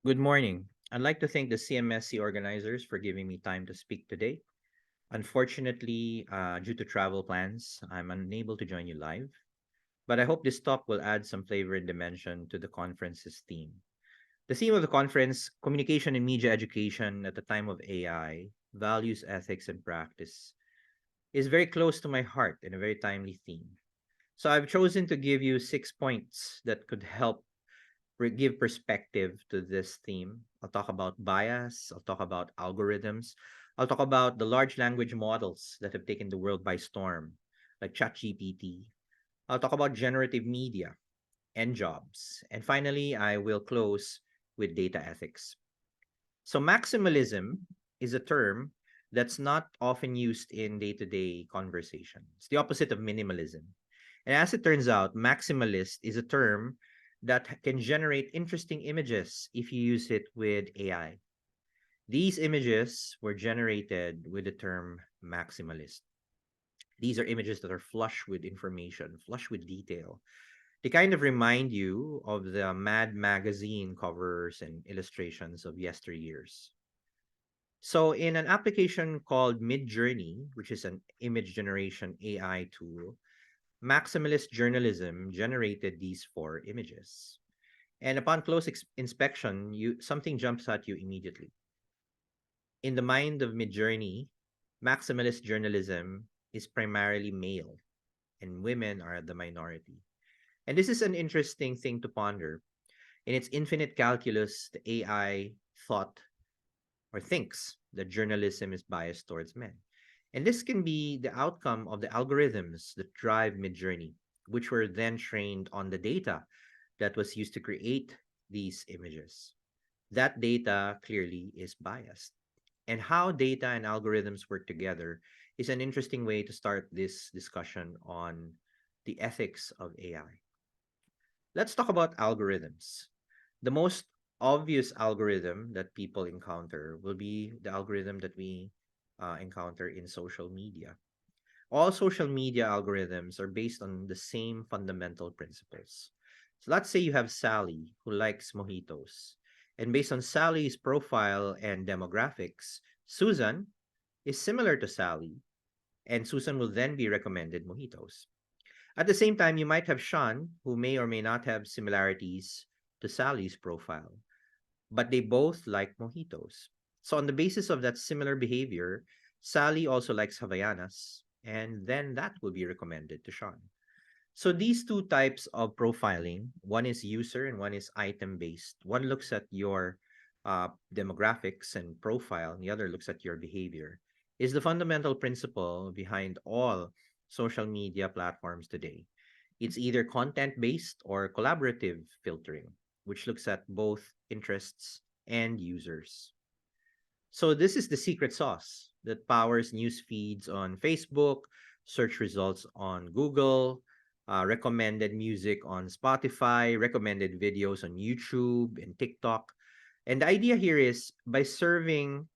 Good morning. I'd like to thank the CMSC organizers for giving me time to speak today. Unfortunately, due to travel plans, I'm unable to join you live, but I hope this talk will add some flavor and dimension to the conference's theme. The theme of the conference, Communication and Media Education at the Time of AI, Values, Ethics, and Practice, is very close to my heart and a very timely theme. So I've chosen to give you 6 points that could help give perspective to this theme. I'll talk about bias, I'll talk about algorithms, I'll talk about the large language models that have taken the world by storm, like ChatGPT. I'll talk about generative media and jobs. And finally, I will close with data ethics. So, maximalism is a term that's not often used in day to day conversation. It's the opposite of minimalism. And as it turns out, maximalist is a term that can generate interesting images if you use it with AI. These images were generated with the term maximalist. These are images that are flush with information, flush with detail. They kind of remind you of the Mad magazine covers and illustrations of yesteryears. So, in an application called Midjourney, which is an image generation AI tool, maximalist journalism generated these four images. And upon close inspection, something jumps at you immediately. In the mind of Midjourney, maximalist journalism is primarily male, and women are the minority. And this is an interesting thing to ponder. In its infinite calculus, the AI thought or thinks that journalism is biased towards men. And this can be the outcome of the algorithms that drive Midjourney, which were then trained on the data that was used to create these images. That data clearly is biased. And how data and algorithms work together is an interesting way to start this discussion on the ethics of AI. Let's talk about algorithms. The most obvious algorithm that people encounter will be the algorithm that we encounter in social media. All social media algorithms are based on the same fundamental principles. So let's say you have Sally who likes mojitos. And based on Sally's profile and demographics, Susan is similar to Sally, and Susan will then be recommended mojitos. At the same time, you might have Sean, who may or may not have similarities to Sally's profile, but they both like mojitos. So, on the basis of that similar behavior, Sally also likes Havaianas, and then that will be recommended to Sean. So, these two types of profiling, one is user and one is item based. One looks at your demographics and profile, and the other looks at your behavior, is the fundamental principle behind all social media platforms today. It's either content based or collaborative filtering, which looks at both interests and users. So this is the secret sauce that powers news feeds on Facebook, search results on Google, recommended music on Spotify, recommended videos on YouTube and TikTok. And the idea here is by serving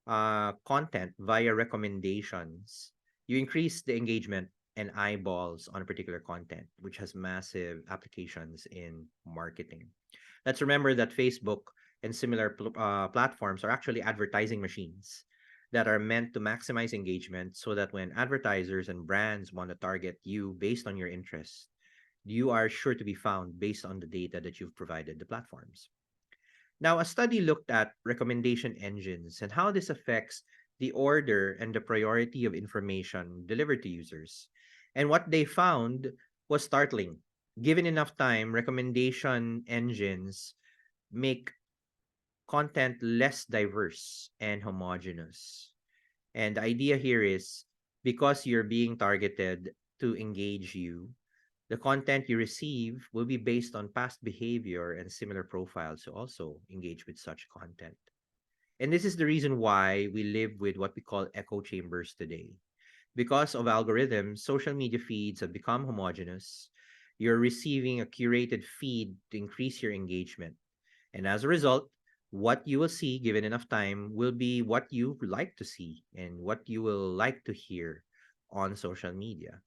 content via recommendations, you increase the engagement and eyeballs on a particular content, which has massive applications in marketing. Let's remember that Facebook and similar platforms are actually advertising machines that are meant to maximize engagement so that when advertisers and brands want to target you based on your interests, you are sure to be found based on the data that you've provided the platforms. Now, a study looked at recommendation engines and how this affects the order and the priority of information delivered to users. And what they found was startling. Given enough time, recommendation engines make content less diverse and homogeneous. And the idea here is because you're being targeted to engage you, the content you receive will be based on past behavior and similar profiles to also engage with such content. And this is the reason why we live with what we call echo chambers today. Because of algorithms, social media feeds have become homogeneous. You're receiving a curated feed to increase your engagement. And as a result, what you will see given enough time will be what you like to see and what you will like to hear on social media.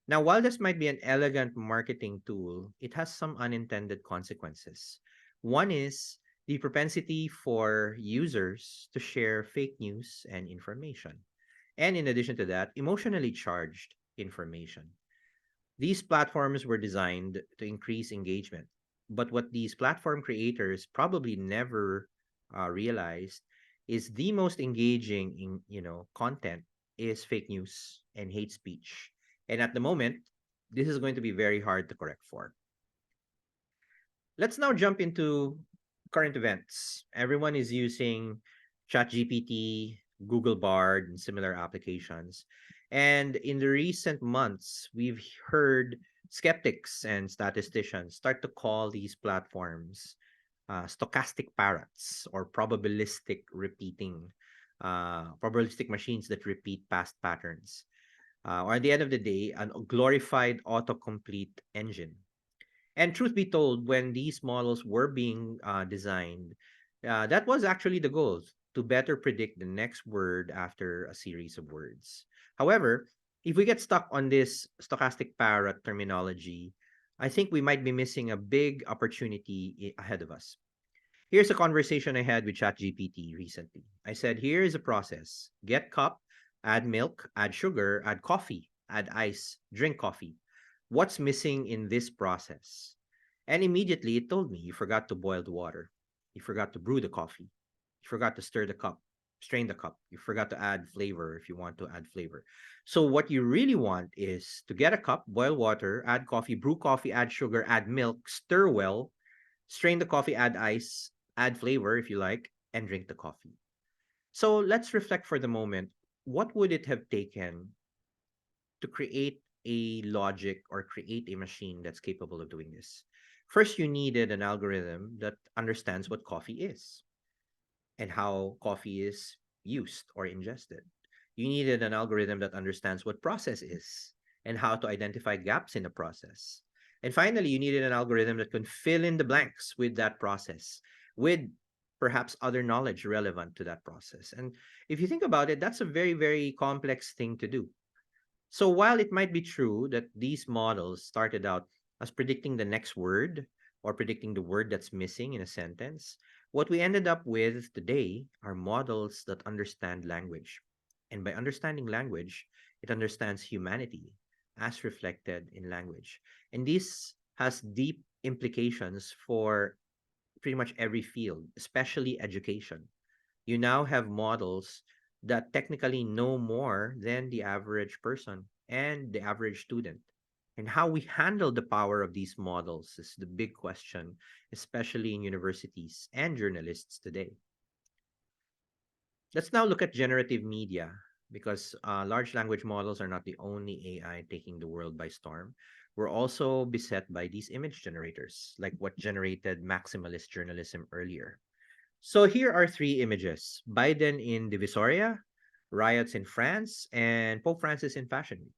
Now, while this might be an elegant marketing tool, it has some unintended consequences. One is the propensity for users to share fake news and information. And in addition to that, emotionally charged information. These platforms were designed to increase engagement. But what these platform creators probably never realized is the most engaging in content is fake news and hate speech. And at the moment, this is going to be very hard to correct for. Let's now jump into current events. Everyone is using ChatGPT, Google Bard, and similar applications. And in the recent months, we've heard skeptics and statisticians start to call these platforms stochastic parrots or probabilistic machines that repeat past patterns. Or at the end of the day, a glorified autocomplete engine. And truth be told, when these models were being designed, that was actually the goal to better predict the next word after a series of words. However, if we get stuck on this stochastic parrot terminology, I think we might be missing a big opportunity ahead of us. Here's a conversation I had with ChatGPT recently. I said, here is a process: get cup, add milk, add sugar, add coffee, add ice, drink coffee. What's missing in this process? And immediately it told me, you forgot to boil the water. You forgot to brew the coffee. You forgot to stir the cup, strain the cup. You forgot to add flavor if you want to add flavor. So, what you really want is to get a cup, boil water, add coffee, brew coffee, add sugar, add milk, stir well, strain the coffee, add ice, add flavor if you like, and drink the coffee. So, let's reflect for the moment. What would it have taken to create a logic or create a machine that's capable of doing this? First, you needed an algorithm that understands what coffee is and how coffee is used or ingested. You needed an algorithm that understands what process is and how to identify gaps in the process. And finally, you needed an algorithm that can fill in the blanks with that process, with perhaps other knowledge relevant to that process. And if you think about it, that's a very, very complex thing to do. So while it might be true that these models started out as predicting the next word or predicting the word that's missing in a sentence, what we ended up with today are models that understand language. And by understanding language, it understands humanity as reflected in language. And this has deep implications for pretty much every field, especially education. You now have models that technically know more than the average person and the average student. And how we handle the power of these models is the big question, especially in universities and journalists today. Let's now look at generative media because large language models are not the only AI taking the world by storm. We're also beset by these image generators, like what generated maximalist journalism earlier. So here are three images: Biden in Divisoria, riots in France, and Pope Francis in Fashion Week.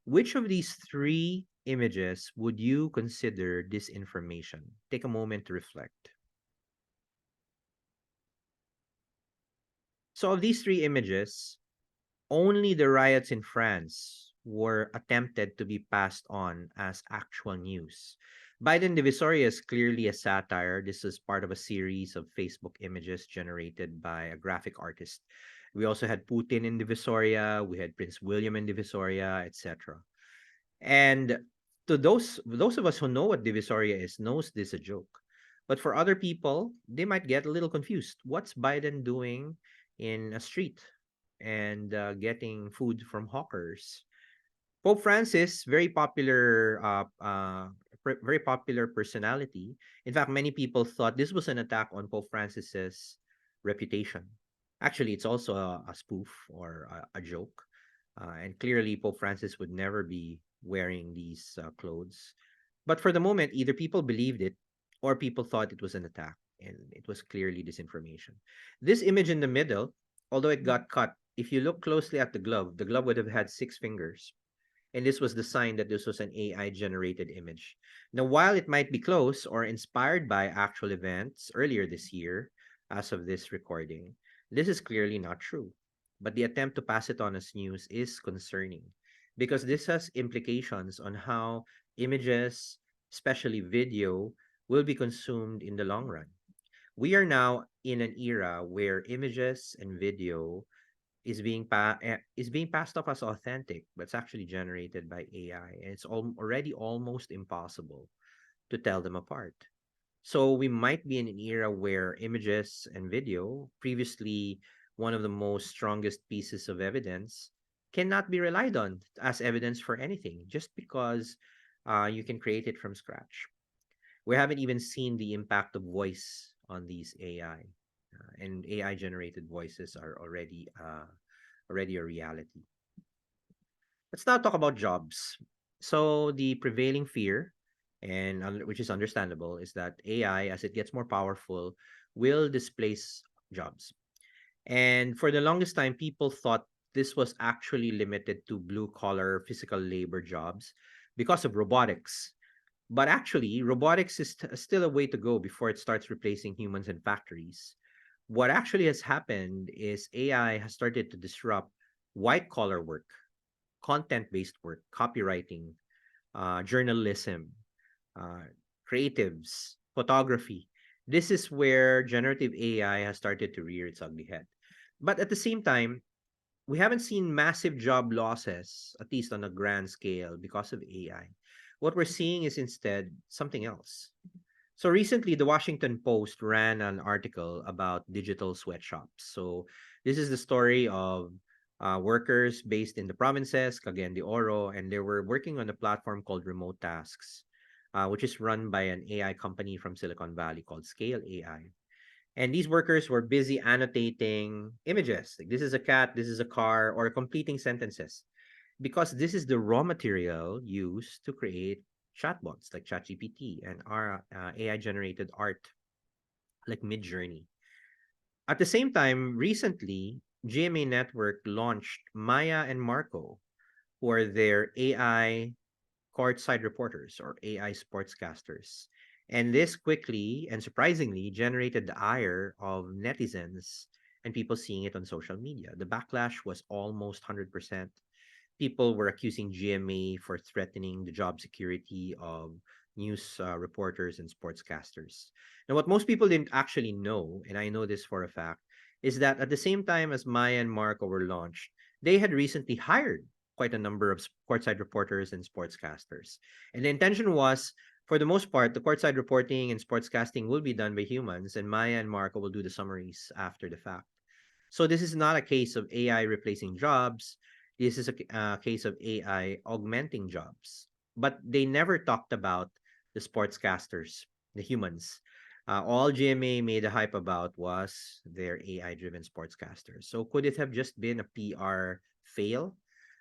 Which of these three images would you consider disinformation? Take a moment to reflect. So, of these three images, only the riots in France were attempted to be passed on as actual news. Biden Divisoria is clearly a satire. This is part of a series of Facebook images generated by a graphic artist. We also had Putin in Divisoria, we had Prince William in Divisoria, etc. And to those of us who know what Divisoria is knows this a joke. But for other people, they might get a little confused. What's Biden doing in a street and getting food from hawkers? Pope Francis, very popular personality. In fact, many people thought this was an attack on Pope Francis's reputation. Actually, it's also a spoof or a joke. And clearly, Pope Francis would never be wearing these clothes. But for the moment, either people believed it or people thought it was an attack. And it was clearly disinformation. This image in the middle, although it got cut, if you look closely at the glove would have had six fingers, and this was the sign that this was an AI generated image. Now, while it might be close or inspired by actual events earlier this year, as of this recording, this is clearly not true. But the attempt to pass it on as news is concerning because this has implications on how images, especially video, will be consumed in the long run. We are now in an era where images and video is being passed off as authentic, but it's actually generated by AI, and it's already almost impossible to tell them apart. So we might be in an era where images and video, previously one of the most strongest pieces of evidence, cannot be relied on as evidence for anything just because you can create it from scratch. We haven't even seen the impact of voice on these AI, and AI generated voices are already a reality. Let's now talk about jobs. So the prevailing fear, and which is understandable, is that AI, as it gets more powerful, will displace jobs. And for the longest time, people thought this was actually limited to blue collar physical labor jobs because of robotics. But actually, robotics is still a way to go before it starts replacing humans in factories. What actually has happened is AI has started to disrupt white collar work, content based work, copywriting, journalism, uh, creatives, photography. This is where generative AI has started to rear its ugly head. But at the same time, we haven't seen massive job losses, at least on a grand scale, because of AI. What we're seeing is instead something else. So recently, the Washington Post ran an article about digital sweatshops. So this is the story of workers based in the provinces, Cagayan de Oro, and they were working on a platform called Remote Tasks, which is run by an AI company from Silicon Valley called Scale AI. And these workers were busy annotating images. Like this is a cat, this is a car, or completing sentences because this is the raw material used to create chatbots like ChatGPT and our AI generated art like Midjourney. At the same time, recently, GMA Network launched Maya and Marco, who are their AI courtside reporters or AI sportscasters. And this quickly and surprisingly generated the ire of netizens and people seeing it on social media. The backlash was almost 100%. People were accusing GMA for threatening the job security of news reporters and sportscasters. Now, what most people didn't actually know, and I know this for a fact, is that at the same time as Maya and Marco were launched, they had recently hired quite a number of courtside reporters and sportscasters. And the intention was, for the most part, the courtside reporting and sportscasting will be done by humans, and Maya and Marco will do the summaries after the fact. So this is not a case of AI replacing jobs. This is a case of AI augmenting jobs. But they never talked about the sportscasters, the humans. All GMA made a hype about was their AI-driven sportscasters. So could it have just been a PR fail?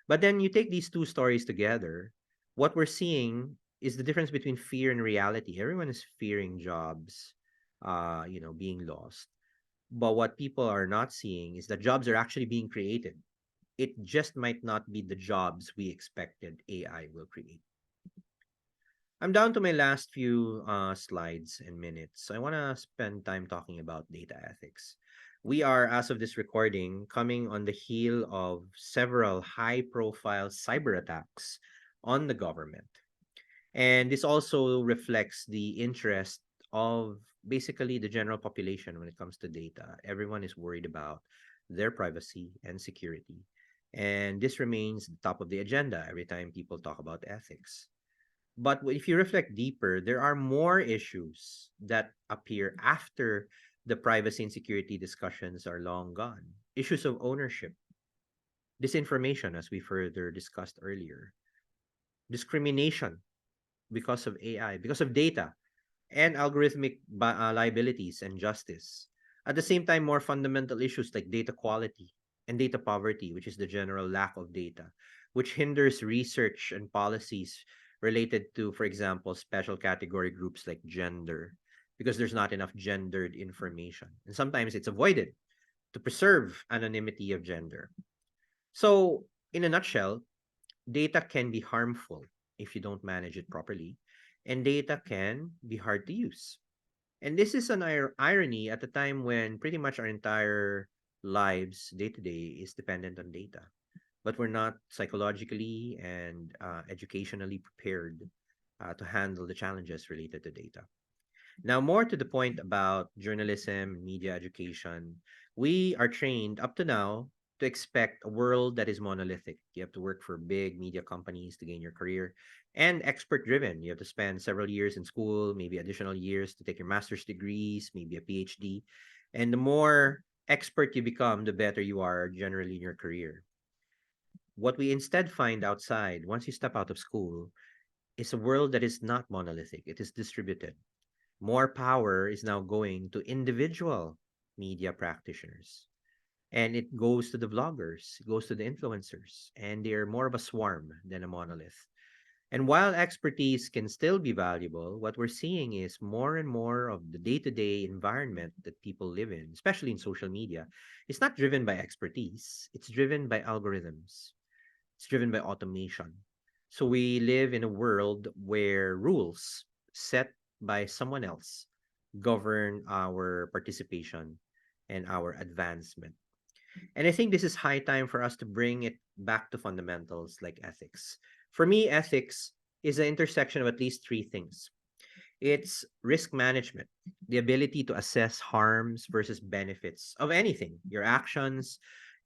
But then you take these two stories together, what we're seeing is the difference between fear and reality. Everyone is fearing jobs, being lost. But what people are not seeing is that jobs are actually being created. It just might not be the jobs we expected AI will create. I'm down to my last few slides and minutes. I want to spend time talking about data ethics. We are, as of this recording, coming on the heel of several high profile cyber attacks on the government. And this also reflects the interest of basically the general population when it comes to data. Everyone is worried about their privacy and security. And this remains the top of the agenda every time people talk about ethics. But if you reflect deeper, there are more issues that appear after the privacy and security discussions are long gone. Issues of ownership, disinformation, as we further discussed earlier, discrimination because of AI, because of data, and algorithmic liabilities and justice. At the same time, more fundamental issues like data quality and data poverty, which is the general lack of data, which hinders research and policies related to, for example, special category groups like gender, because there's not enough gendered information. And sometimes it's avoided to preserve anonymity of gender. So, in a nutshell, data can be harmful if you don't manage it properly, and data can be hard to use. And this is an irony at a time when pretty much our entire lives, day to day, is dependent on data. But we're not psychologically and educationally prepared to handle the challenges related to data. Now, more to the point about journalism and media education, we are trained up to now to expect a world that is monolithic. You have to work for big media companies to gain your career and expert driven. You have to spend several years in school, maybe additional years to take your master's degrees, maybe a PhD. And the more expert you become, the better you are generally in your career. What we instead find outside, once you step out of school, is a world that is not monolithic, it is distributed. More power is now going to individual media practitioners. And it goes to the vloggers, it goes to the influencers, and they're more of a swarm than a monolith. And while expertise can still be valuable, what we're seeing is more and more of the day to day environment that people live in, especially in social media, is not driven by expertise, it's driven by algorithms, it's driven by automation. So we live in a world where rules set by someone else govern our participation and our advancement. And I think this is high time for us to bring it back to fundamentals like ethics. For me, ethics is an intersection of at least three things. It's risk management, the ability to assess harms versus benefits of anything, your actions,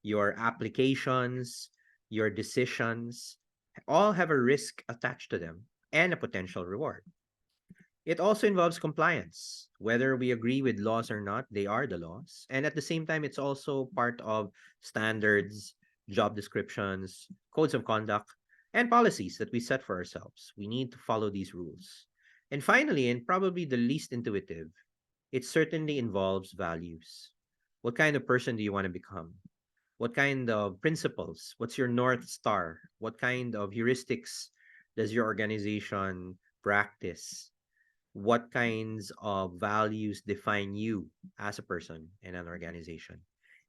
your applications, your decisions, all have a risk attached to them and a potential reward. It also involves compliance. Whether we agree with laws or not, they are the laws. And at the same time, it's also part of standards, job descriptions, codes of conduct, and policies that we set for ourselves. We need to follow these rules. And finally, and probably the least intuitive, it certainly involves values. What kind of person do you want to become? What kind of principles? What's your North Star? What kind of heuristics does your organization practice? What kinds of values define you as a person and an organization.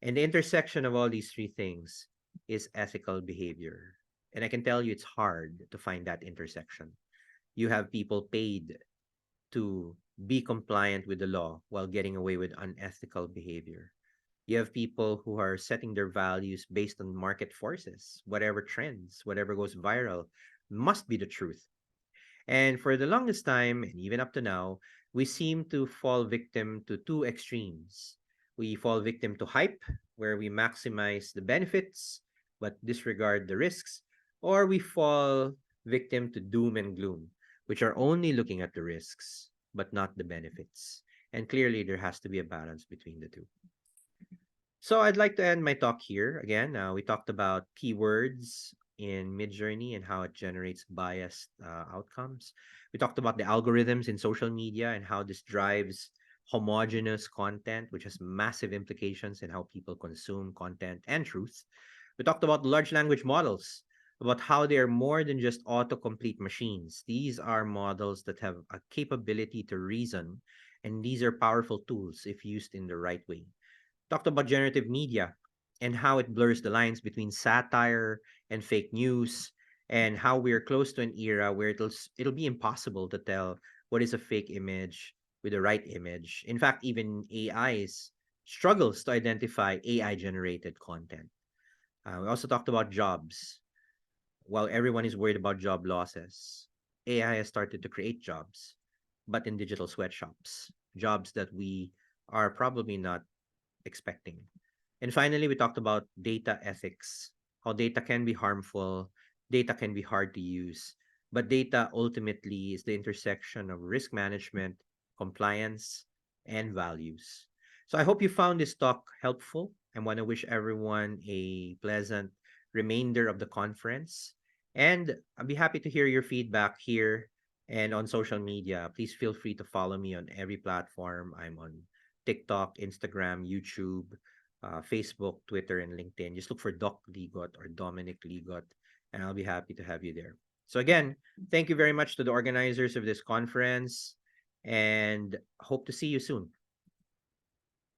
And the intersection of all these three things is ethical behavior. And I can tell you it's hard to find that intersection. You have people paid to be compliant with the law while getting away with unethical behavior. You have people who are setting their values based on market forces, whatever trends, whatever goes viral must be the truth. And for the longest time, and even up to now, we seem to fall victim to two extremes. We fall victim to hype, where we maximize the benefits but disregard the risks, or we fall victim to doom and gloom, which are only looking at the risks but not the benefits. And clearly, there has to be a balance between the two. So I'd like to end my talk here. Again, we talked about keywords in Midjourney and how it generates biased outcomes. We talked about the algorithms in social media and how this drives homogeneous content, which has massive implications in how people consume content and truth. We talked about large language models, about how they are more than just autocomplete machines. These are models that have a capability to reason, and these are powerful tools if used in the right way. Talked about generative media and how it blurs the lines between satire and fake news, and how we're close to an era where it'll be impossible to tell what is a fake image with the right image. In fact, even AIs struggles to identify AI generated content. We also talked about jobs. While everyone is worried about job losses, AI has started to create jobs, but in digital sweatshops, jobs that we are probably not expecting. And finally, we talked about data ethics, how data can be harmful, data can be hard to use, but data ultimately is the intersection of risk management, compliance, and values. So I hope you found this talk helpful. I want to wish everyone a pleasant remainder of the conference. And I'll be happy to hear your feedback here and on social media. Please feel free to follow me on every platform. I'm on TikTok, Instagram, YouTube, Facebook, Twitter, and LinkedIn. Just look for Doc Ligot or Dominic Ligot, and I'll be happy to have you there. So, again, thank you very much to the organizers of this conference, and hope to see you soon.